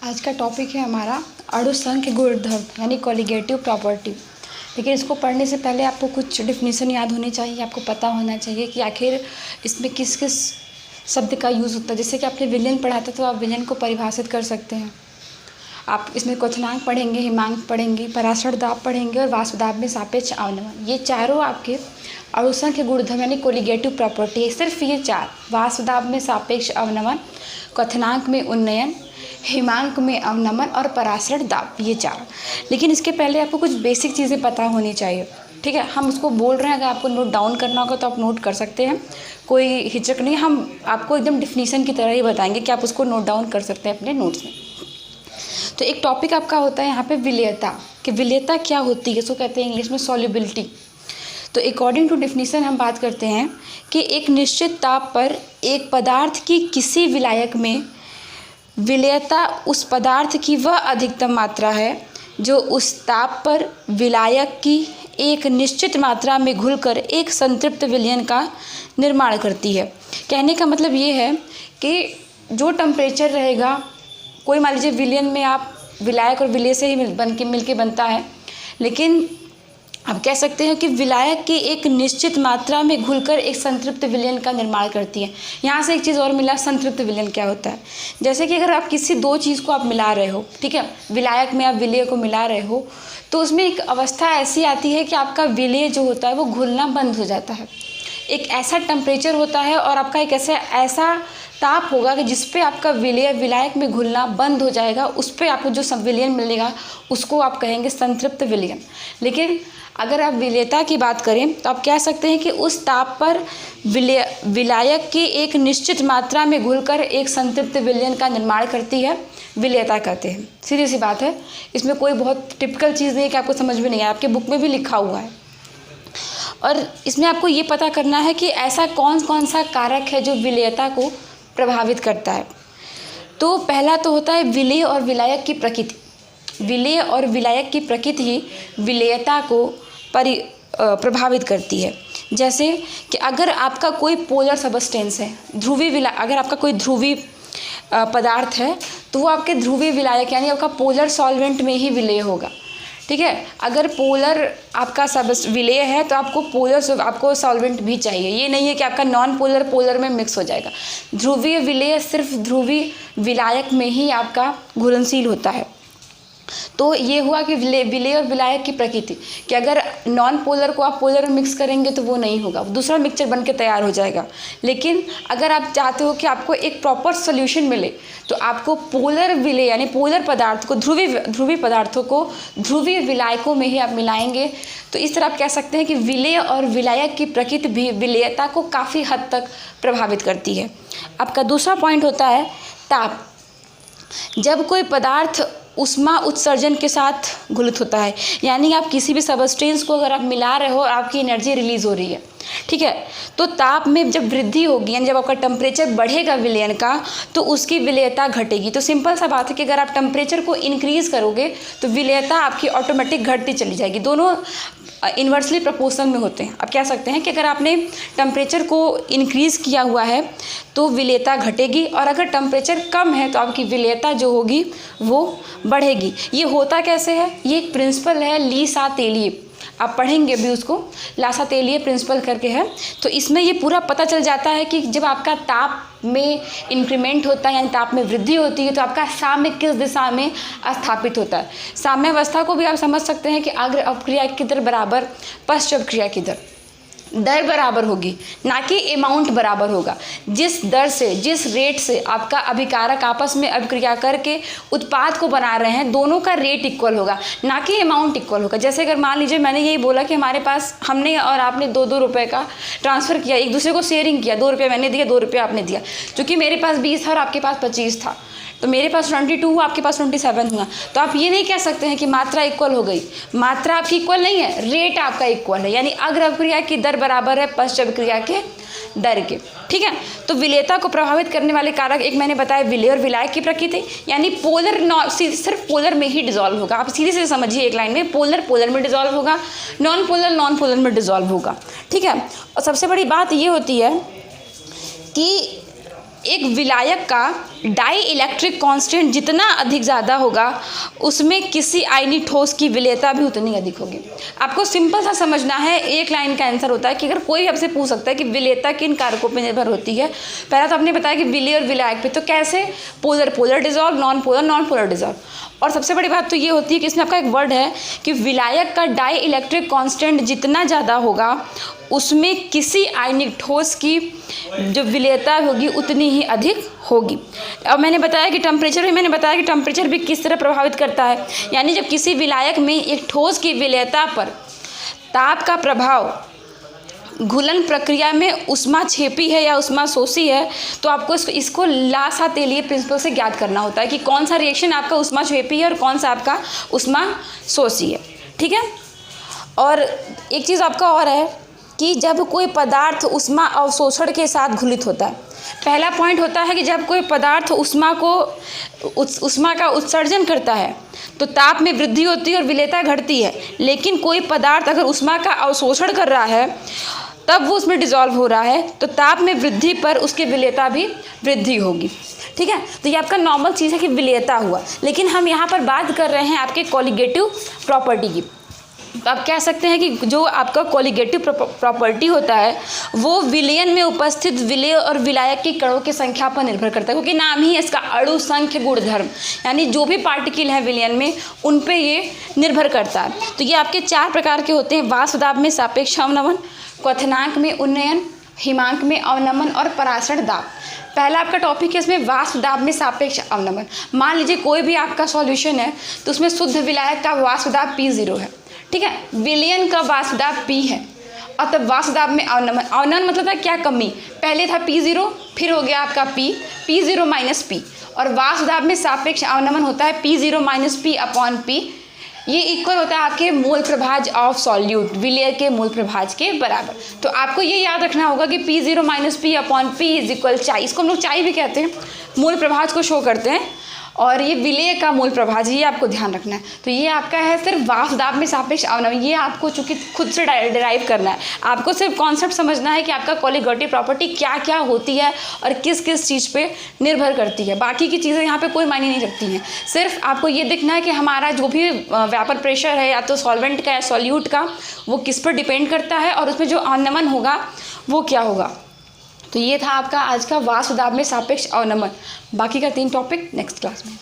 आज का टॉपिक है हमारा अणुसंख्य गुणधर्म यानी कॉलिगेटिव प्रॉपर्टी। लेकिन इसको पढ़ने से पहले आपको कुछ डिफिनीशन याद होनी चाहिए। आपको पता होना चाहिए कि आखिर इसमें किस किस शब्द का यूज़ होता है। जैसे कि आपने विलयन पढ़ा था तो आप विलयन को परिभाषित कर सकते हैं। आप इसमें क्वथनांक पढ़ेंगे, हिमांक पढ़ेंगे, पराशर दाब पढ़ेंगे और वाष्पदाब में सापेक्ष अवनमन। ये चारों आपके अणुसंख्य गुणधर्म यानी कोलिगेटिव प्रॉपर्टी है। सिर्फ ये चार, वाष्पदाब में सापेक्ष अवनमन, क्वथनांक में उन्नयन, हिमांक में अवनमन और पराशर दाब, ये चार। लेकिन इसके पहले आपको कुछ बेसिक चीज़ें पता होनी चाहिए, ठीक है। हम उसको बोल रहे हैं, अगर आपको नोट डाउन करना होगा तो आप नोट कर सकते हैं, कोई हिचक नहीं। हम आपको एकदम डिफिनीशन की तरह ही बताएंगे कि आप उसको नोट डाउन कर सकते हैं अपने नोट्स में। तो एक टॉपिक आपका होता है यहाँ पे विलेयता, कि विलेयता क्या होती है, इसको कहते हैं इंग्लिश में सॉल्युबिलिटी। तो अकॉर्डिंग टू डिफिनीशन हम बात करते हैं कि एक निश्चित ताप पर एक पदार्थ की किसी विलायक में विलेयता उस पदार्थ की वह अधिकतम मात्रा है जो उस ताप पर विलायक की एक निश्चित मात्रा में घुलकर एक संतृप्त विलयन का निर्माण करती है। कहने का मतलब ये है कि जो टेम्परेचर रहेगा, कोई मान लीजिए विलयन में आप विलायक और विलेय से ही मिल के बनता है, लेकिन आप कह सकते हैं कि विलायक की एक निश्चित मात्रा में घुलकर एक संतृप्त विलयन का निर्माण करती है। यहाँ से एक चीज़ और मिला, संतृप्त विलयन क्या होता है। जैसे कि अगर आप किसी दो चीज़ को आप मिला रहे हो, ठीक है, विलायक में आप विलेय को मिला रहे हो, तो उसमें एक अवस्था ऐसी आती है कि आपका विलेय जो होता है वो घुलना बंद हो जाता है। एक ऐसा टेम्परेचर होता है और आपका एक ऐसा ताप होगा कि जिस पे आपका विलेय विलायक में घुलना बंद हो जाएगा। उस पर आपको जो विलयन मिलेगा उसको आप कहेंगे संतृप्त विलयन। लेकिन अगर आप विलेयता की बात करें तो आप कह सकते हैं कि उस ताप पर विलायक की एक निश्चित मात्रा में घुलकर एक संतृप्त विलयन का निर्माण करती है, विलेयता कहते हैं। सीधी सी बात है, इसमें कोई बहुत टिपिकल चीज़ नहीं है कि आपको समझ में नहीं आए, आपके बुक में भी लिखा हुआ है। और इसमें आपको ये पता करना है कि ऐसा कौन कौन सा कारक है जो विलेयता को प्रभावित करता है। तो पहला तो होता है विलेय और विलायक की प्रकृति। विलेय और विलायक की प्रकृति ही विलेयता को प्रभावित करती है। जैसे कि अगर आपका कोई पोलर सबस्टेंस है, अगर आपका कोई ध्रुवी पदार्थ है तो वो आपके ध्रुवीय विलायक यानी आपका पोलर सॉल्वेंट में ही विलेय होगा, ठीक है। अगर पोलर आपका विलेय है तो आपको सॉल्वेंट भी चाहिए। ये नहीं है कि आपका नॉन पोलर में मिक्स हो जाएगा। ध्रुवीय विलेय सिर्फ ध्रुवीय विलायक में ही आपका घुलनशील होता है। तो ये हुआ कि विलेय और विलायक की प्रकृति, कि अगर नॉन पोलर को आप पोलर में मिक्स करेंगे तो वो नहीं होगा, दूसरा मिक्सचर बन के तैयार हो जाएगा। लेकिन अगर आप चाहते हो कि आपको एक प्रॉपर सोल्यूशन मिले तो आपको पोलर विलेय यानी पोलर पदार्थ को ध्रुवीय पदार्थों को ध्रुवीय विलायकों में ही आप मिलाएंगे। तो इस तरह आप कह सकते हैं कि विलेय और विलायक की प्रकृति भी विलेयता को काफ़ी हद तक प्रभावित करती है। आपका दूसरा पॉइंट होता है ताप। जब कोई पदार्थ उष्मा उत्सर्जन के साथ घुलित होता है, यानी आप किसी भी सबस्टेंस को अगर आप मिला रहे हो, आपकी एनर्जी रिलीज हो रही है, ठीक है, तो ताप में जब वृद्धि होगी यानी जब आपका टेम्परेचर बढ़ेगा विलयन का, तो उसकी विलेयता घटेगी। तो सिंपल सा बात है कि अगर आप टेम्परेचर को इंक्रीज़ करोगे तो विलेयता आपकी ऑटोमेटिक घटती चली जाएगी। दोनों इन्वर्सली प्रोपोर्शन में होते हैं। आप कह सकते हैं कि अगर आपने टेम्परेचर को इंक्रीज़ किया हुआ है तो विलेयता घटेगी, और अगर टेम्परेचर कम है तो आपकी विलेयता जो होगी वो बढ़ेगी। ये होता कैसे है, ये एक प्रिंसिपल है ली-सा-तेलिए, आप पढ़ेंगे भी उसको, लासा-तेलिए प्रिंसिपल करके है। तो इसमें ये पूरा पता चल जाता है कि जब आपका ताप में इंक्रीमेंट होता है यानी ताप में वृद्धि होती है तो आपका साम्य किस दिशा में स्थापित होता है। साम्यावस्था को भी आप समझ सकते हैं कि अग्र अपक्रिया की दर बराबर पश्च अपक्रिया की दर बराबर होगी, ना कि अमाउंट बराबर होगा। जिस दर से, जिस रेट से आपका अभिकारक आपस में अभिक्रिया करके उत्पाद को बना रहे हैं, दोनों का रेट इक्वल होगा, ना कि अमाउंट इक्वल होगा। जैसे अगर मान लीजिए मैंने यही बोला कि हमारे पास, हमने और आपने 2-2 रुपये का ट्रांसफ़र किया, एक दूसरे को शेयरिंग किया, 2 रुपये मैंने दिए, 2 रुपये आपने दिया। चूँकि मेरे पास 20 था और आपके पास 25 था, तो मेरे पास 22 हुआ, आपके पास 27 हुआ। तो आप ये नहीं कह सकते हैं कि मात्रा इक्वल हो गई। मात्रा आपकी इक्वल नहीं है, रेट आपका इक्वल है, यानी अग्र अपक्रिया की दर बराबर है पश्च अपक्रिया के दर के, ठीक है। तो विलेयता को प्रभावित करने वाले कारक एक मैंने बताया विलेय और विलायक की प्रकृति, यानी पोलर सिर्फ पोलर में ही डिजॉल्व होगा। आप सीधे से समझिए एक लाइन में, पोलर में डिजॉल्व होगा, नॉन पोलर में डिजॉल्व होगा, ठीक है। और सबसे बड़ी बात ये होती है कि एक विलायक का डाई इलेक्ट्रिक कांस्टेंट जितना अधिक ज़्यादा होगा उसमें किसी आयनी ठोस की विलेयता भी उतनी अधिक होगी। आपको सिंपल सा समझना है, एक लाइन का आंसर होता है कि अगर कोई आपसे पूछ सकता है कि विलेयता किन कारकों पर निर्भर होती है, पहला तो आपने बताया कि विलेय और विलायक पे, तो कैसे, polar polar dissolve, non polar dissolve. और सबसे बड़ी बात तो ये होती है कि इसमें आपका एक वर्ड है कि विलायक का डाई इलेक्ट्रिक कांस्टेंट जितना ज़्यादा होगा उसमें किसी आयनिक ठोस की जो विलेयता होगी उतनी ही अधिक होगी। अब मैंने बताया कि टेम्परेचर भी किस तरह प्रभावित करता है, यानी जब किसी विलायक में एक ठोस की विलेयता पर ताप का प्रभाव घुलन प्रक्रिया में उष्माक्षेपी है या उष्माशोषी है, तो आपको इसको लासातेलिए प्रिंसिपल से ज्ञात करना होता है कि कौन सा रिएक्शन आपका उष्माक्षेपी है और कौन सा आपका उष्माशोषी है। ठीक है। और एक चीज़ आपका और है कि जब कोई पदार्थ उष्मा अवशोषण के साथ घुलित होता है, पहला पॉइंट होता है कि जब कोई पदार्थ उष्मा का उत्सर्जन करता है तो ताप में वृद्धि होती है और विलेयता घटती है, लेकिन कोई पदार्थ अगर उष्मा का अवशोषण कर रहा है तब वो उसमें डिजॉल्व हो रहा है तो ताप में वृद्धि पर उसकी विलेयता भी वृद्धि होगी। ठीक है। तो ये आपका नॉर्मल चीज़ है कि विलेयता हुआ, लेकिन हम यहाँ पर बात कर रहे हैं आपके कॉलिगेटिव प्रॉपर्टी की। तो आप कह सकते हैं कि जो आपका कॉलिगेटिव प्रॉपर्टी होता है वो विलयन में उपस्थित विलेय और विलायक की कणों की संख्या पर निर्भर करता है, क्योंकि नाम ही है इसका अणु संख्य गुणधर्म, यानी जो भी पार्टिकल है विलयन में उन पे ये निर्भर करता है। तो ये आपके 4 प्रकार के होते हैं, वाष्प दाब में सापेक्ष अवनमन, क्वथनांक में उन्नयन, हिमांक में अवनमन और परासरण दाब। पहला आपका टॉपिक है इसमें वाष्प दाब में सापेक्ष अवनमन। मान लीजिए कोई भी आपका सॉल्यूशन है तो उसमें शुद्ध विलायक का वाष्प दाब P0 है। ठीक है। विलयन का वाष्प दाब P है और तब वाष्प दाब में अवनमन मतलब है क्या कमी, पहले था P0 फिर हो गया आपका P0 माइनस P, और वाष्प दाब में सापेक्ष अवनमन होता है P0 minus P upon P। ये इक्वल होता है आपके मोल प्रभाज ऑफ सॉल्यूट, विलेय के मोल प्रभाज के बराबर। तो आपको ये याद रखना होगा कि P0 minus P upon P is equal चाई, इसको हम लोग चाई भी कहते हैं, मोल प्रभाज को शो करते हैं, और ये विलेय का मूल प्रभाज, ये आपको ध्यान रखना है। तो ये आपका है सिर्फ वाष्प दाब में सापेक्ष अवनमन, ये आपको चूंकि खुद से डिराइव करना है, आपको सिर्फ कॉन्सेप्ट समझना है कि आपका कॉलिगेटिव प्रॉपर्टी क्या क्या होती है और किस किस चीज़ पे निर्भर करती है। बाकी की चीज़ें यहाँ पे कोई मायने नहीं रखती हैं, सिर्फ आपको ये देखना है कि हमारा जो भी व्यापर प्रेशर है या तो सॉल्वेंट का या सॉल्यूट का, वो किस पर डिपेंड करता है और उसमें जो अवनमन होगा वो क्या होगा। तो ये था आपका आज का वाष्प दाब में सापेक्ष अवनमन। बाकी का 3 टॉपिक नेक्स्ट क्लास में।